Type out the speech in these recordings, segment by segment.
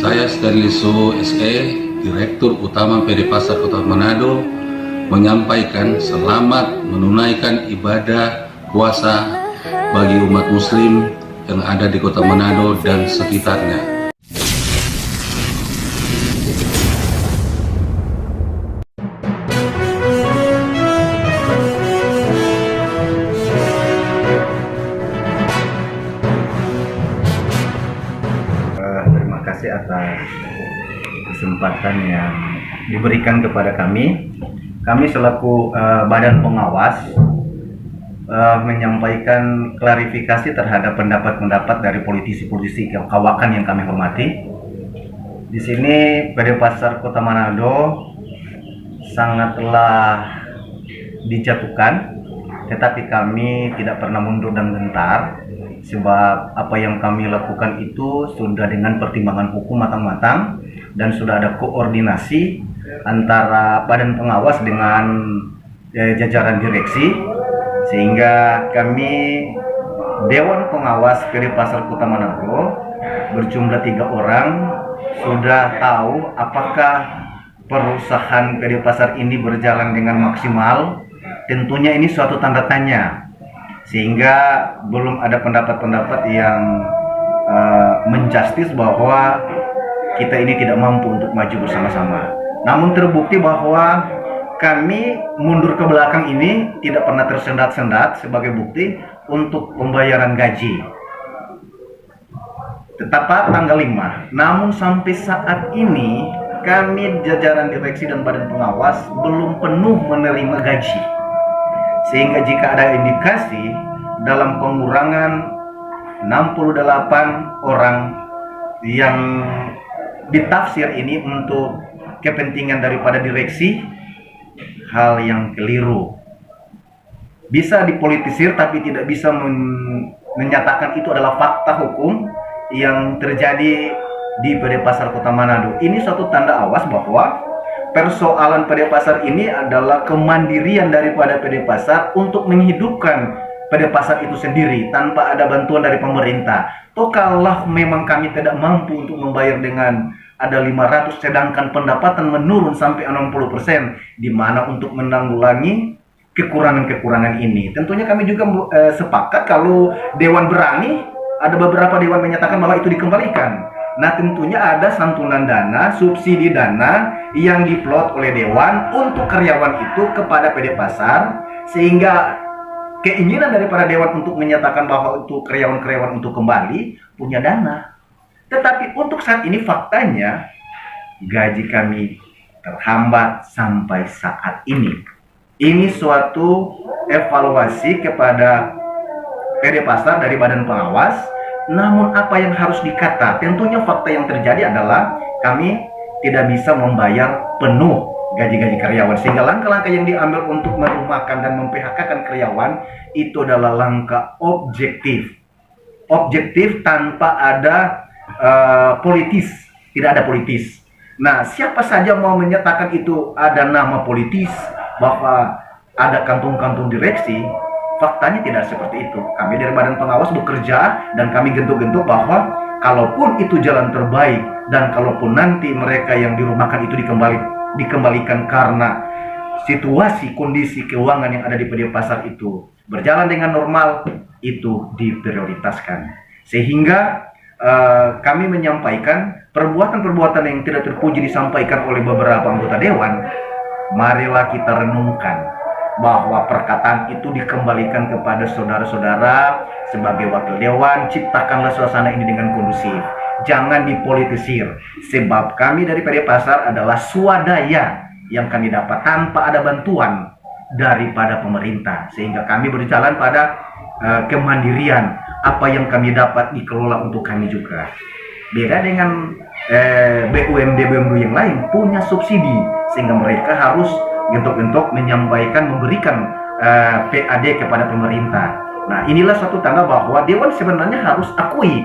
Saya Sterliso SE, Direktur Utama PD Pasar Kota Manado, menyampaikan selamat menunaikan ibadah puasa bagi umat muslim yang ada di Kota Manado dan sekitarnya. Terima kasih atas kesempatan yang diberikan kepada kami. Kami selaku badan pengawas menyampaikan klarifikasi terhadap pendapat-pendapat dari politisi-politisi kawakan yang kami hormati. Di sini PD Pasar Kota Manado sangatlah dijatuhkan, tetapi kami tidak pernah mundur dan gentar, sebab apa yang kami lakukan itu sudah dengan pertimbangan hukum matang-matang dan sudah ada koordinasi antara badan pengawas dengan jajaran direksi, sehingga kami Dewan Pengawas PD Pasar Kota Manado berjumlah 3 orang sudah tahu apakah perusahaan PD Pasar ini berjalan dengan maksimal. Tentunya ini suatu tanda tanya, sehingga belum ada pendapat-pendapat yang menjustis bahwa kita ini tidak mampu untuk maju bersama-sama. Namun terbukti bahwa kami mundur ke belakang ini tidak pernah tersendat-sendat sebagai bukti untuk pembayaran gaji. Tepat tanggal 5. Namun sampai saat ini kami jajaran direksi dan badan pengawas belum penuh menerima gaji. Sehingga jika ada indikasi dalam pengurangan 68 orang yang ditafsir ini untuk kepentingan daripada direksi, hal yang keliru. Bisa dipolitisir tapi tidak bisa menyatakan itu adalah fakta hukum yang terjadi di PD Pasar Kota Manado. Ini suatu tanda awas bahwa persoalan PD Pasar ini adalah kemandirian daripada PD Pasar untuk menghidupkan PD Pasar itu sendiri tanpa ada bantuan dari pemerintah. Toh kalau memang kami tidak mampu untuk membayar dengan ada 500 sedangkan pendapatan menurun sampai 60%, di mana untuk menanggulangi kekurangan-kekurangan ini. Tentunya kami juga sepakat kalau dewan berani, ada beberapa dewan menyatakan bahwa itu dikembalikan. Nah, tentunya ada santunan dana, subsidi dana yang diplot oleh dewan untuk karyawan itu kepada PD Pasar, sehingga keinginan daripada dewan untuk menyatakan bahwa itu karyawan-karyawan untuk kembali punya dana. Tetapi untuk saat ini faktanya gaji kami terhambat sampai saat ini. Ini suatu evaluasi kepada PD Pasar dari badan pengawas. Namun apa yang harus dikata? Tentunya fakta yang terjadi adalah kami tidak bisa membayar penuh gaji-gaji karyawan, sehingga langkah-langkah yang diambil untuk merumahkan dan mem-PHK-kan karyawan itu adalah langkah objektif tanpa ada politis, tidak ada politis. Nah, siapa saja mau menyatakan itu ada nama politis, bahwa ada kantung-kantung direksi, faktanya tidak seperti itu. Kami dari badan pengawas bekerja dan kami gentuk-gentuk bahwa kalaupun itu jalan terbaik dan kalaupun nanti mereka yang dirumahkan itu dikembalikan karena situasi kondisi keuangan yang ada di PD Pasar itu berjalan dengan normal, itu diprioritaskan. Sehingga kami menyampaikan perbuatan-perbuatan yang tidak terpuji disampaikan oleh beberapa anggota dewan. Marilah kita renungkan bahwa perkataan itu dikembalikan kepada saudara-saudara sebagai wakil dewan. Ciptakanlah suasana ini dengan kondusif, jangan dipolitisir, sebab kami dari PD Pasar adalah swadaya yang kami dapat tanpa ada bantuan daripada pemerintah, sehingga kami berjalan pada kemandirian. Apa yang kami dapat dikelola untuk kami juga. Beda dengan BUMD yang lain punya subsidi, sehingga mereka harus gentok-gentok memberikan PAD kepada pemerintah. Nah, inilah suatu tanda bahwa dewan sebenarnya harus akui,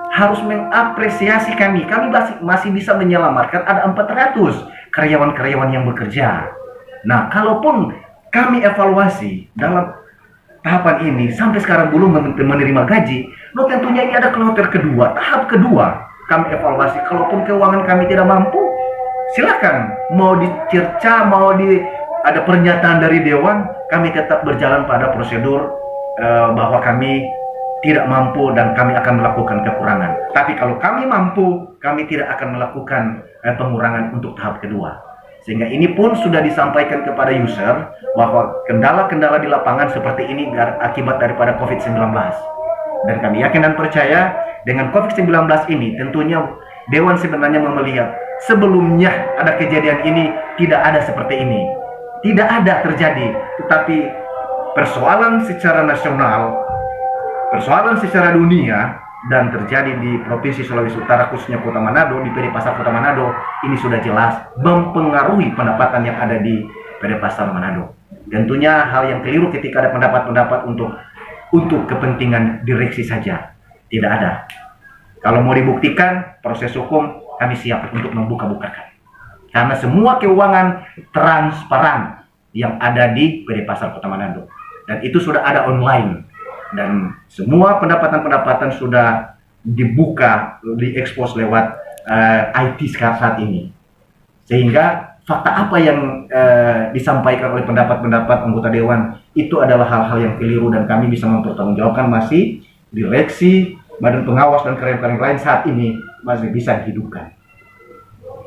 harus mengapresiasi kami. Kami masih bisa menyelamatkan ada 400 karyawan-karyawan yang bekerja. Nah, kalaupun kami evaluasi dalam tahapan ini sampai sekarang belum menerima gaji, tentunya ini ada kloter kedua, tahap kedua. kami evaluasi. Kalaupun keuangan kami tidak mampu, silakan mau dicerca, ada pernyataan dari dewan, kami tetap berjalan pada prosedur bahwa kami tidak mampu dan kami akan melakukan kekurangan. Tapi kalau kami mampu, kami tidak akan melakukan pengurangan untuk tahap kedua. Sehingga ini pun sudah disampaikan kepada user bahwa kendala-kendala di lapangan seperti ini akibat daripada COVID-19. Dan kami yakin dan percaya dengan COVID-19 ini tentunya Dewan sebenarnya melihat sebelumnya ada kejadian ini tidak ada seperti ini. Tidak ada terjadi. Tetapi persoalan secara nasional, persoalan secara dunia, dan terjadi di Provinsi Sulawesi Utara khususnya Kota Manado, di PD Pasar Kota Manado, ini sudah jelas mempengaruhi pendapatan yang ada di PD Pasar Manado. Tentunya hal yang keliru ketika ada pendapat-pendapat untuk kepentingan direksi saja. Tidak ada. Kalau mau dibuktikan proses hukum, kami siap untuk membuka-bukakan. Karena semua keuangan transparan yang ada di PD Pasar Kota Manado. Dan itu sudah ada online. Dan semua pendapatan-pendapatan sudah dibuka, diekspos lewat IT saat ini. Sehingga fakta apa yang disampaikan oleh pendapat-pendapat anggota Dewan itu adalah hal-hal yang keliru dan kami bisa mempertanggungjawabkan masih direksi, badan pengawas dan karyawan lain saat ini masih bisa dihidupkan.